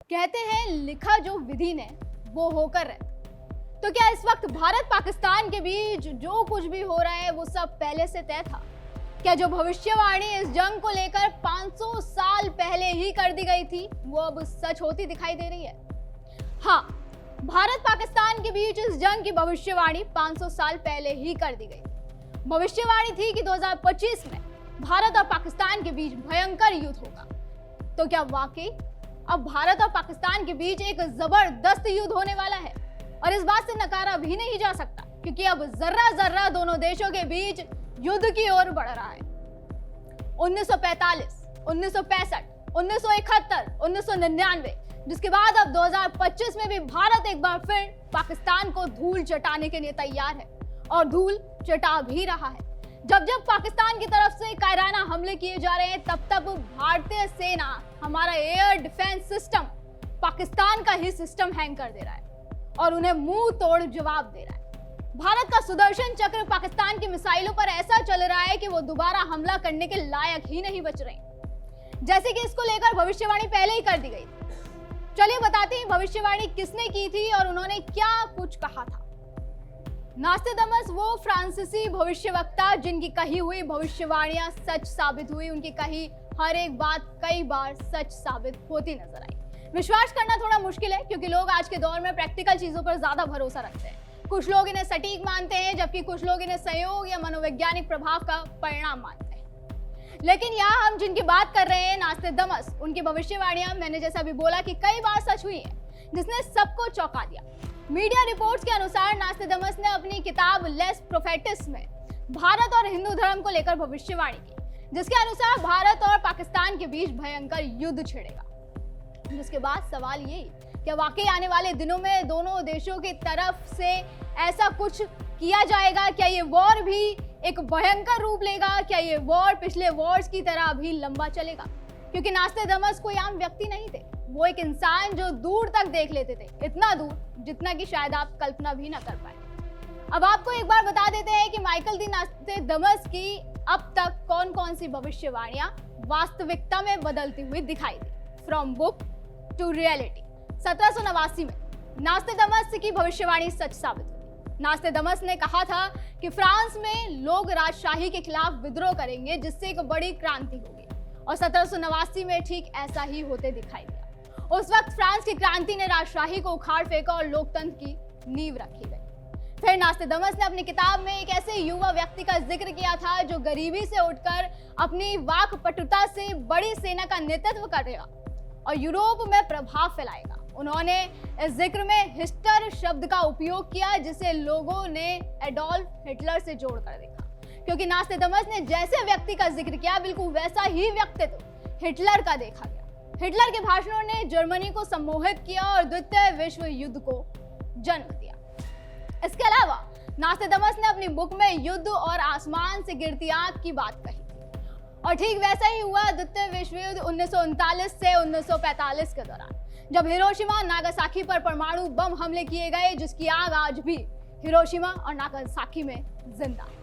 कहते हैं लिखा जो विधि ने वो होकर रहता। तो क्या इस वक्त भारत पाकिस्तान के बीच जो कुछ भी हो रहा है वो सब पहले से तय था? क्या जो भविष्यवाणी इस जंग को लेकर 500 साल पहले ही कर दी गई थी वो अब सच होती दिखाई दे रही है? हाँ, भारत पाकिस्तान के बीच इस जंग की भविष्यवाणी 500 साल पहले ही कर दी गई। भविष्यवाणी थी कि 2025 में भारत और पाकिस्तान के बीच भयंकर युद्ध होगा। तो क्या वाकई अब भारत और पाकिस्तान के बीच एक जबरदस्त युद्ध होने वाला है? और इस बात से नकारा भी नहीं जा सकता क्योंकि अब जर्रा जर्रा दोनों देशों के बीच युद्ध की ओर बढ़ रहा है। 1945, 1965, 1971, 1999, जिसके बाद अब 2025 में भी भारत एक बार फिर पाकिस्तान को धूल चटाने के लिए तैयार है और धूल चटा भी रहा है। जब जब पाकिस्तान की तरफ से कायराना हमले किए जा रहे हैं तब तब भारतीय सेना, हमारा एयर डिफेंस सिस्टम पाकिस्तान का ही सिस्टम हैंग कर दे रहा है और उन्हें मुंह तोड़ जवाब दे रहा है। भारत का सुदर्शन चक्र पाकिस्तान की मिसाइलों पर ऐसा चल रहा है कि वो दोबारा हमला करने के लायक ही नहीं बच रहे। जैसे कि इसको लेकर भविष्यवाणी पहले ही कर दी गई थी। चलिए बताते हैं भविष्यवाणी किसने की थी और उन्होंने क्या कुछ कहा था। नास्टेडमस वो फ्रांसीसी भविष्यवक्ता जिनकी कही हुई भविष्यवाणियां सच साबित हुई। उनकी कही हर एक बात कई बार सच साबित होती नजर आई। विश्वास करना थोड़ा मुश्किल है क्योंकि लोग आज के दौर में प्रैक्टिकल चीजों पर ज्यादा भरोसा रखते हैं। कुछ लोग इन्हें सटीक मानते हैं जबकि कुछ लोग इन्हें संयोग या मनोवैज्ञानिक प्रभाव का परिणाम मानते हैं। लेकिन यहाँ हम जिनकी बात कर रहे हैं नास्टेडमस, उनकी भविष्यवाणियां मैंने जैसा भी बोला कि कई बार सच हुई है जिसने सबको चौंका दिया। मीडिया रिपोर्ट्स के अनुसार नास्टेडमस ने अपनी किताब लेस प्रोफेटिस में भारत और हिंदू धर्म को लेकर भविष्यवाणी की, जिसके अनुसार भारत और पाकिस्तान के बीच भयंकर युद्ध छिड़ेगा। जिसके बाद सवाल यही, क्या वाकई आने वाले दिनों में दोनों देशों की तरफ से ऐसा कुछ किया जाएगा? क्या ये वॉर भी एक भयंकर रूप लेगा? क्या ये वॉर पिछले वॉर्स की तरह भी लंबा चलेगा? क्योंकि नास्टेडमस कोई आम व्यक्ति नहीं थे, वो एक इंसान जो दूर तक देख लेते थे, इतना दूर जितना कि शायद आप कल्पना भी ना कर पाए। अब आपको एक बार बता देते हैं कि माइकल डी नास्टेडमस की अब तक कौन कौन सी भविष्यवाणियां वास्तविकता में बदलती हुई दिखाई दी। From book to reality. 1789 में नास्टेडमस की भविष्यवाणी सच साबित हुई। नास्टेडमस ने कहा था कि फ्रांस में लोग राजशाही के खिलाफ विद्रोह करेंगे जिससे एक बड़ी क्रांति होगी और 1789 में ठीक ऐसा ही होते दिखाई दिया। उस वक्त फ्रांस की क्रांति ने राजशाही को उखाड़ फेंका और लोकतंत्र की नींव रखी गई। फिर नास्टेडमस ने अपनी किताब में एक ऐसे युवा व्यक्ति का जिक्र किया था जो गरीबी से उठकर अपनी वाकपटुता से बड़ी सेना का नेतृत्व करेगा और यूरोप में प्रभाव फैलाएगा। उन्होंने इस जिक्र में हिटलर शब्द का उपयोग किया जिसे लोगों ने एडोल्फ हिटलर से जोड़कर देखा, क्योंकि नास्टेडमस ने जैसे व्यक्ति का जिक्र किया बिल्कुल वैसा ही व्यक्तित्व हिटलर का देखा गया। हिटलर के भाषणों ने जर्मनी को सम्मोहित किया और द्वितीय विश्व युद्ध को जन्म दिया। इसके अलावा नास्टेडमस ने अपनी बुक में युद्ध और आसमान से गिरती आंख की बात कही और ठीक वैसा ही हुआ द्वितीय विश्व युद्ध 1939 से 1945 के दौरान, जब हिरोशिमा और नागासाकी पर परमाणु बम हमले किए गए जिसकी आग आज भी हिरोशिमा और नागासाकी में जिंदा है।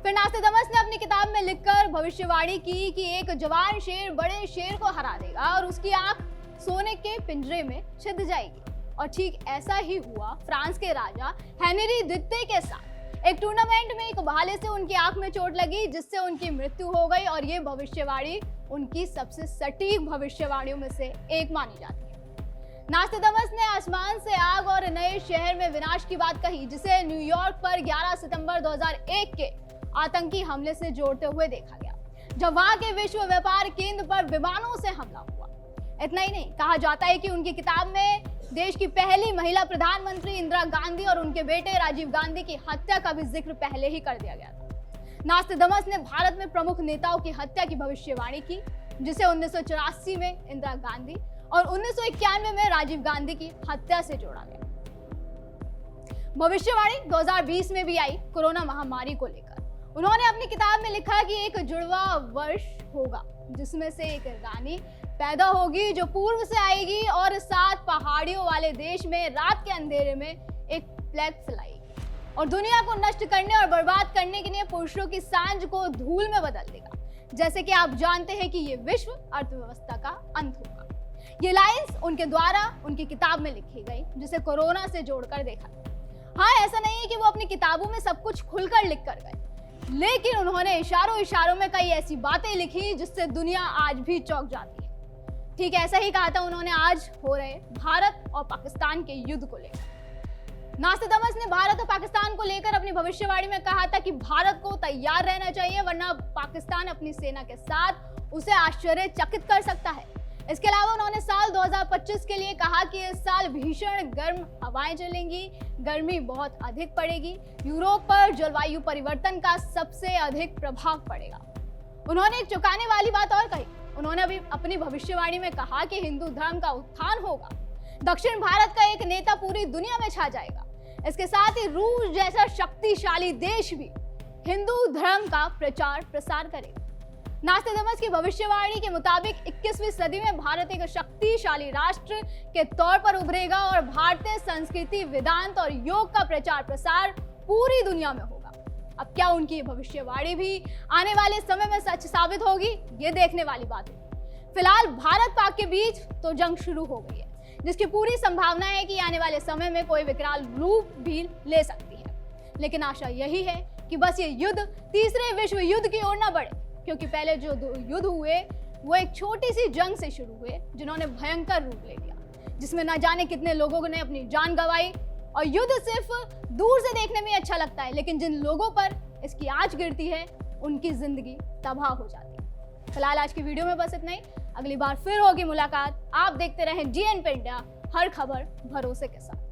फिर नास्टेडमस ने अपनी किताब में लिखकर भविष्यवाणी की कि एक जवान शेर बड़े शेर को हरा देगा और उसकी आंख सोने के पिंजरे में छिद जाएगी। और ठीक ऐसा ही हुआ फ्रांस के राजा हेनरी द्वितीय के साथ। एक टूर्नामेंट में एक भाले से उनकी आंख में चोट लगी जिससे उनकी मृत्यु हो गई और ये भविष्यवाणी उनकी सबसे सटीक भविष्यवाणियों में से एक मानी जाती है। नास्टेडमस ने आसमान से आग और नए शहर में विनाश की बात कही जिसे न्यूयॉर्क पर 11 सितंबर 2001 के आतंकी हमले से जोड़ते हुए देखा गया, जब वहां के विश्व व्यापार केंद्र पर विमानों से हमला हुआ। इतना ही नहीं, कहा जाता है कि उनकी किताब में देश की पहली महिला प्रधानमंत्री इंदिरा गांधी और उनके बेटे राजीव गांधी की हत्या का भी जिक्र पहले ही कर दिया गया था। नास्टेडमस ने भारत में प्रमुख नेताओं की हत्या की भविष्यवाणी की जिसे 1984 में इंदिरा गांधी और 1991 में राजीव गांधी की हत्या से जोड़ा गया। भविष्यवाणी 2020 में भी आई कोरोना महामारी को लेकर। उन्होंने अपनी किताब में लिखा कि एक जुड़वा वर्ष होगा जिसमें से एक रानी पैदा होगी जो पूर्व से आएगी और 7 पहाड़ियों वाले देश में रात के अंधेरे में एक प्लेग फैलाएगी और दुनिया को नष्ट करने और बर्बाद करने के लिए पुरुषों की सांझ को धूल में बदल देगा। जैसे कि आप जानते हैं कि ये विश्व अर्थव्यवस्था का अंत होगा। ये लाइंस उनके द्वारा उनकी किताब में लिखी गई, जिसे कोरोना से जोड़कर देखा। हाँ, ऐसा नहीं है कि वो अपनी किताबों में सब कुछ खुलकर लिख कर गए, लेकिन उन्होंने इशारों इशारों में कई ऐसी बातें लिखी जिससे दुनिया आज भी चौंक जाती है। ठीक ऐसा ही कहा था उन्होंने आज हो रहे भारत और पाकिस्तान के युद्ध को लेकर। नास्तादमस ने भारत और पाकिस्तान को लेकर अपनी भविष्यवाणी में कहा था कि भारत को तैयार रहना चाहिए, वरना पाकिस्तान अपनी सेना के साथ उसे आश्चर्यचकित कर सकता है। इसके अलावा उन्होंने साल 2025 के लिए कहा कि इस साल भीषण गर्म हवाएं चलेंगी, गर्मी बहुत अधिक पड़ेगी, यूरोप पर जलवायु परिवर्तन का सबसे अधिक प्रभाव पड़ेगा। उन्होंने एक चौंकाने वाली बात और कही। उन्होंने अभी अपनी भविष्यवाणी में कहा कि हिंदू धर्म का उत्थान होगा, दक्षिण भारत का एक नेता पूरी दुनिया में छा जाएगा। इसके साथ ही रूस जैसा शक्तिशाली देश भी हिंदू धर्म का प्रचार प्रसार करेगा। नास्तादमस की भविष्यवाणी के मुताबिक 21वीं सदी में भारत एक शक्तिशाली राष्ट्र के तौर पर उभरेगा और भारतीय संस्कृति, वेदांत और योग का प्रचार प्रसार पूरी दुनिया में होगा। अब क्या उनकी भविष्यवाणी भी आने वाले समय में सच साबित होगी, ये देखने वाली बात है। फिलहाल भारत पाक के बीच तो जंग शुरू हो गई है, जिसकी पूरी संभावना है कि आने वाले समय में कोई विकराल रूप भी ले सकती है। लेकिन आशा यही है कि बस ये युद्ध तीसरे विश्व युद्ध की ओर न बढ़े, क्योंकि पहले जो युद्ध हुए वो एक छोटी सी जंग से शुरू हुए, जिन्होंने भयंकर रूप ले लिया, जिसमें न जाने कितने लोगों ने अपनी जान गंवाई। और युद्ध सिर्फ दूर से देखने में अच्छा लगता है, लेकिन जिन लोगों पर इसकी आंच गिरती है उनकी जिंदगी तबाह हो जाती है। फिलहाल आज की वीडियो में बस इतना ही। अगली बार फिर होगी मुलाकात। आप देखते रहें GNP इंडिया, हर खबर भरोसे के साथ।